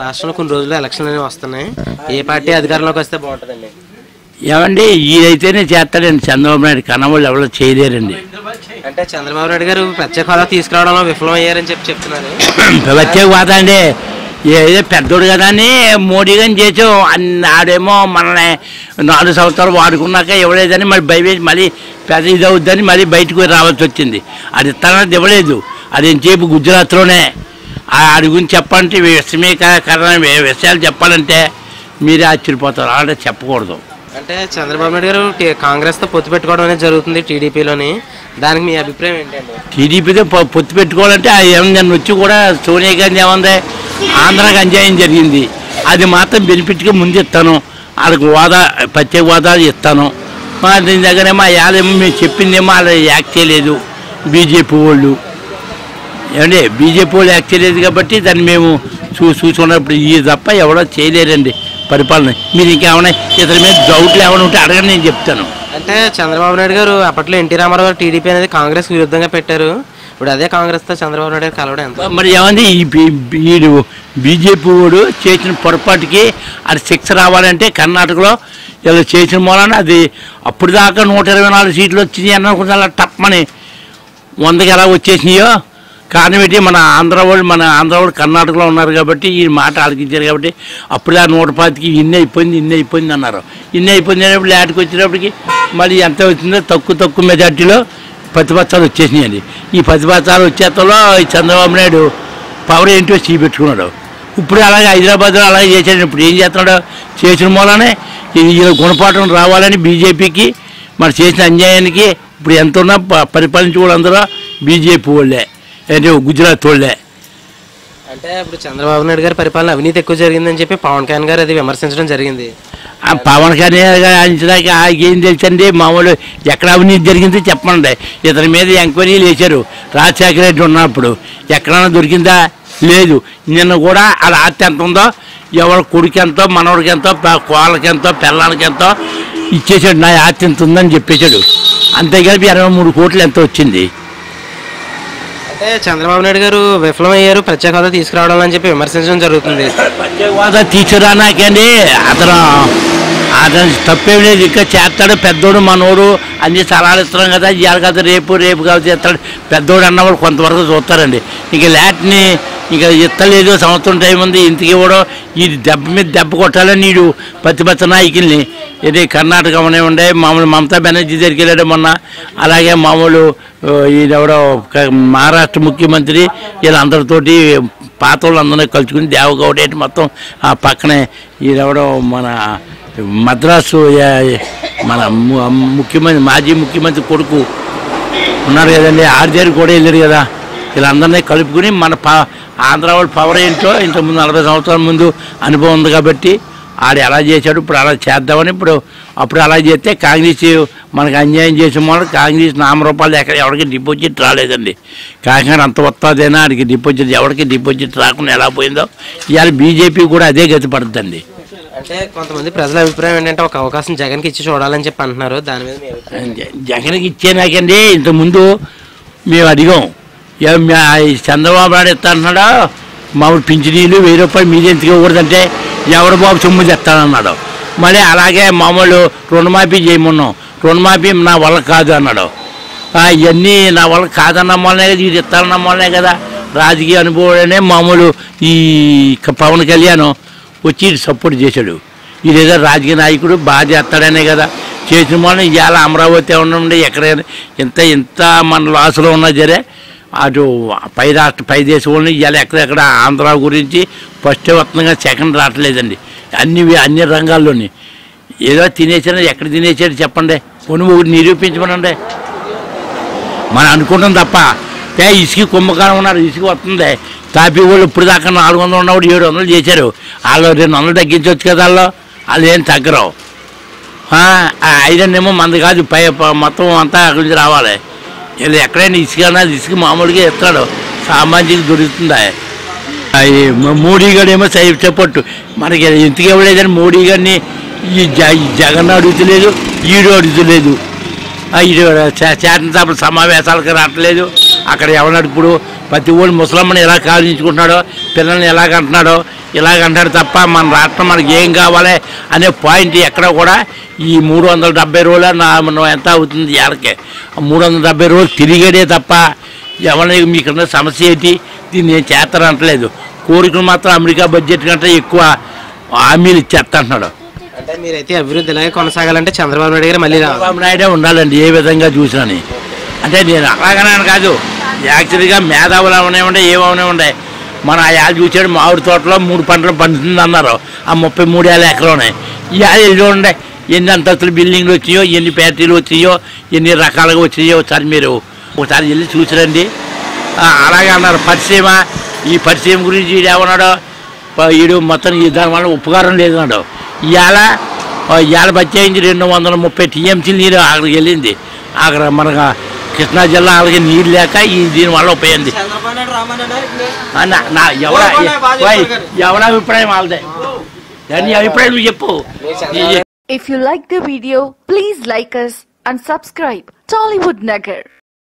రాష్ట్రంలో కొన్ని రోజులు ఎలక్షన్లు అనేవి వస్తున్నాయి. ఏ పార్టీ అధికారంలోకి వస్తే బాగుంటుందండి? ఏమండి ఇదైతేనే చేస్తాడండి. చంద్రబాబు నాయుడు కన్నవాళ్ళు ఎవరో చేయలేరండి. అంటే చంద్రబాబు నాయుడు గారు ప్రత్యేక హోదా తీసుకురావడంలో విఫలం అయ్యారని చెప్తున్నారు. ప్రత్యేక హోదా అండి ఏదో పెద్దోడు కదా అని మోడీ గారిని చేసాం. ఆడేమో మనల్ని 4 సంవత్సరాలు వాడుకున్నాక ఇవ్వలేదని మరి భయవేసి మళ్ళీ పెద్ద ఇది అవుద్దని మళ్ళీ బయటకు రావాల్సి వచ్చింది. అది ఇస్తానది ఇవ్వలేదు. అది ఎంతసేపు గుజరాత్లోనే. ఆడి గురించి చెప్పాలంటే విషమీకరణ విషయాలు చెప్పాలంటే మీరే ఆశ్చర్యపోతారు. అలాంటి చెప్పకూడదు. అంటే చంద్రబాబు నాయుడు గారు కాంగ్రెస్తో పొత్తు పెట్టుకోవడం అనేది జరుగుతుంది టీడీపీలోని. దానికి మీ అభిప్రాయం ఏంటండి? టీడీపీతో పొత్తు పెట్టుకోవాలంటే ఏమన్నా వచ్చి కూడా సోనియా గాంధీ ఏముంది ఆంధ్రాకి అన్యాయం జరిగింది. అది మాత్రం బెనిఫిట్గా ముందు ఇస్తాను. వాళ్ళకి హోదా ప్రత్యేక హోదా ఇస్తాను. దీని దగ్గరేమో వాళ్ళేమో మేము చెప్పిందేమో వాళ్ళు యాక్ట్ చేయలేదు బీజేపీ వాళ్ళు. ఏమండి బీజేపీ వాళ్ళు యాక్ట్ చేయలేదు కాబట్టి దాన్ని మేము చూసుకున్నప్పుడు ఇది తప్ప ఎవరో చేయలేరండి పరిపాలన. మీరు ఇంకేమైనా ఇతని మీద డౌట్లు ఏమైనా ఉంటే అడగని నేను చెప్తాను. అంటే చంద్రబాబు నాయుడు గారు అప్పట్లో ఎన్టీ రామారావు గారు టీడీపీ అనేది కాంగ్రెస్కి విరుద్ధంగా పెట్టారు. ఇప్పుడు అదే కాంగ్రెస్తో చంద్రబాబు నాయుడు గారు కలవడం ఎంత? మరి ఏమంది వీడు బీజేపీ వాడు చేసిన పొరపాటుకి అది శిక్ష రావాలంటే కర్ణాటకలో ఇలా చేసిన మూలన అది అప్పుడు దాకా 124 సీట్లు వచ్చినాయి అనుకుంటే అలా టప్మని 100కి ఎలా వచ్చేసినాయో కారణం ఏంటి మన ఆంధ్ర వాళ్ళు కర్ణాటకలో ఉన్నారు కాబట్టి ఈ మాట ఆలకించారు కాబట్టి అప్పుడు ఆ 125కి ఇన్ని అయిపోయింది అన్నారు. ఇన్ని అయిపోయింది అనేప్పుడు లాట్కి వచ్చేటప్పటికి మళ్ళీ ఎంత వచ్చిందో తక్కువ మెజార్టీలో ప్రతిపక్షాలు వచ్చేసినాయండి. ఈ ప్రతిపక్షాలు వచ్చేతలో చంద్రబాబు నాయుడు పవర్ ఏంటో చూపెట్టుకున్నాడు. ఇప్పుడు అలాగే హైదరాబాద్లో అలాగే చేశాడు. ఇప్పుడు ఏం చేస్తున్నాడు? చేసిన మూలనే ఈ గుణపాఠం రావాలని బీజేపీకి మరి చేసిన అన్యాయానికి ఇప్పుడు ఎంత ఉన్నా పరిపాలించే వాళ్ళందరూ బీజేపీ వాళ్ళే, అంటే గుజరాత్ వాళ్ళే. అంటే ఇప్పుడు చంద్రబాబు నాయుడు గారి పరిపాలన అవినీతి ఎక్కువ జరిగిందని చెప్పి పవన్ కళ్యాణ్ గారు అది విమర్శించడం జరిగింది. పవన్ కళ్యాణ్ గారు అంచడానికి ఏం తెలుసండి? మామూలు ఎక్కడ అవినీతి జరిగిందో చెప్పండి. ఇతని మీద ఎంక్వైరీలు వేశారు రాజశేఖర రెడ్డి ఉన్నప్పుడు. ఎక్కడైనా దొరికిందా? లేదు. నిన్న కూడా వాళ్ళ ఆస్తి ఎంత ఉందో ఎవరి కొడుకు ఎంతో మనవడికి ఎంతో కోళ్ళకి ఎంతో పిల్లలకి ఎంతో ఇచ్చేసాడు. నా ఆస్తి ఎంత ఉందని చెప్పేశాడు. అంతేకాదు 23 కోట్లు ఎంతో వచ్చింది. అంటే చంద్రబాబు నాయుడు గారు విఫలమయ్యారు ప్రత్యేక హోదా తీసుకురావడం అని చెప్పి విమర్శించడం జరుగుతుంది. ప్రత్యేక హోదా తీసుకురానాకండి అతను తప్పేం లేదు. ఇంకా చేస్తాడు పెద్దోడు మనోడు అన్ని సలహాలు ఇస్తున్నాం కదా. ఇవాళ కదా రేపు కాదు చేస్తాడు పెద్దోడు అన్నవాడు కొంతవరకు చూస్తారండి. ఇంక లాట్ని ఇంకా ఇస్తలేదు. సంవత్సరం టైం ఉంది ఇంటికి ఇవ్వడం. ఇది దెబ్బ మీద దెబ్బ కొట్టాలని నీడు ప్రతిపక్ష నాయకుల్ని ఇది కర్ణాటక ఉండే మామూలు మమతా బెనర్జీ దగ్గరికి వెళ్ళాడు మొన్న. అలాగే మామూలు ఈయనెవడో మహారాష్ట్ర ముఖ్యమంత్రి వీళ్ళందరితోటి పాత వాళ్ళందరినీ కలుసుకుని దేవగౌడ మొత్తం ఆ పక్కనే ఈయనెవడో మన మద్రాసు మన ముఖ్యమంత్రి మాజీ ముఖ్యమంత్రి కొడుకు ఉన్నారు కదండి ఆడి దగ్గర కూడా వెళ్ళారు కదా. వీళ్ళందరినీ కలుపుకుని మన ఆంధ్ర వాళ్ళు పవర్ ఏంటో ఇంతకుముందు 40 సంవత్సరాల ముందు అనుభవం ఉంది కాబట్టి ఆడు ఎలా చేశాడు ఇప్పుడు అలా చేద్దామని అప్పుడు అలా చేస్తే కాంగ్రెస్ మనకు అన్యాయం చేసిన వాళ్ళు కాంగ్రెస్ నామరూపాలు ఎవరికి డిపాజిట్ రాలేదండి. కాకినాడ అంత వస్తుందేనా ఆడికి డిపాజిట్ ఎవరికి డిపాజిట్ రాకుండా ఎలా పోయిందో ఇవాళ బీజేపీ కూడా అదే గతి పడుతుందండి. అంటే కొంతమంది ప్రజల అభిప్రాయం ఏంటంటే ఒక అవకాశం జగన్కి ఇచ్చి చూడాలని చెప్పి అంటున్నారు. దాని మీద జగన్కి ఇచ్చేనాకండి ఇంతకుముందు మేము అడిగాం చంద్రబాబు నాయుడు ఇస్తా అంటున్నాడు మామూలు పింఛనీలు 1000 రూపాయలు మీది ఎందుకు ఇవ్వకూడదంటే ఎవరు బాబు సొమ్ము తెస్తానన్నాడు. మళ్ళీ అలాగే మామూలు రుణమాఫీ చేయమన్నాం. రుణమాఫీ నా వల్ల కాదు అన్నాడు. ఇవన్నీ నా వల్ల కాదన్న మూలనే కదా ఇది ఇస్తానన్న మూలనే కదా. రాజకీయ అనుభవమే మామూలు ఈ పవన్ కళ్యాణ్ వచ్చి సపోర్ట్ చేశాడు. ఇదేదో రాజకీయ నాయకుడు బాగా చేస్తాడనే కదా చేసిన మూలన ఇవాళ అమరావతి ఉండే ఎక్కడైనా ఇంత మన లాసులో ఉన్నా సరే అటు పై దేశం వాళ్ళని ఇవాళ ఎక్కడెక్కడ ఆంధ్ర గురించి ఫస్ట్ వస్తుందిగా సెకండ్ రావట్లేదండి. అన్ని రంగాల్లోని ఏదో తినేసాడు. ఎక్కడ తినేసాడు చెప్పండి. పొనుగు నిరూపించమనండి. మనం అనుకుంటాం తప్ప ఇసుక కుంభకాలం ఉన్నారు. ఇసుక వస్తుంది. తాపీ వాళ్ళు ఇప్పుడు దాకా 400 ఉన్నప్పుడు 700 చేశారు. వాళ్ళు 200 తగ్గించవచ్చు కదా. వాళ్ళు ఏం తగ్గరు. ఐదన్నేమో మంది కాదు మొత్తం అంతా అక్కడి నుంచి రావాలి. ఇలా ఎక్కడైనా ఇసుక మామూలుగా ఇస్తాడు. సామాన్యులకు దొరుకుతుందా? మోడీ గారు ఏమో సపోర్టు మనకి ఎందుకు ఇవ్వలేదని మోడీ గారిని ఈ జగన్ అడుగుతలేదు, ఈడు అడుగుతలేదు. ఈడు శాసనసభ సమావేశాలకు రావట్లేదు. అక్కడ ఎవరినప్పుడు ప్రతి ఓళ్ళు ముసలమ్మని ఎలా కావించుకుంటున్నాడో, పిల్లల్ని ఎలాగంటున్నాడో ఇలాగంటాడు తప్ప మన రాష్ట్రం మనకి ఏం కావాలి అనే పాయింట్ ఎక్కడ కూడా ఈ 370 రోజులు ఎంత అవుతుంది ఇళ్ళకి 370 రోజులు తిరిగేదే తప్ప ఎవరి మీకున్న సమస్య ఏంటి దీన్ని నేను చేస్తానంటలేదు. కోరికలు మాత్రం అమెరికా బడ్జెట్ కంటే ఎక్కువ హామీలు ఇచ్చేస్తాడు. అంటే మీరైతే అభివృద్ధి ఇలాగే కొనసాగాలంటే చంద్రబాబు నాయుడు గారు మళ్ళీ చంద్రబాబు నాయుడే ఉండాలండి ఏ విధంగా చూసినని. అంటే నేను అలాగనే కాదు, యాక్చువల్గా మేధావులు అవనివ్వండి ఏమవనివ్వండి. మన ఆయాలు చూసాడు మామిడి తోటలో 3 పంటలు పండుతుంది అన్నారు, ఆ 33 ఎకరాలు. ఇవాళ చూడండి ఎన్ని అంతస్తులు బిల్డింగ్లు వచ్చినాయో, ఎన్ని ఫ్యాక్టరీలు వచ్చినాయో, ఎన్ని రకాలుగా వచ్చినాయో ఒకసారి మీరు ఒకసారి వెళ్ళి చూసిరండి. అలాగే అన్నారు పరిశ్రమ, ఈ పరిశ్రమ గురించి వీడు ఏమన్నాడు, వీడు మొత్తం దానివల్ల ఉపకారం లేదన్నాడు. ఇవాళ బచ్చాయించి 230 TMC నీరు అక్కడికి వెళ్ళింది. అక్కడ మనకు కృష్ణా జిల్లా వాళ్ళకి నీరు లేక దీనివల్ల ఉపయోగింది. ఎవరి అభిప్రాయం వాళ్ళదే, నీ అభిప్రాయం నువ్వు చెప్పు. If you like the video, please like us and subscribe Tollywood Nagar.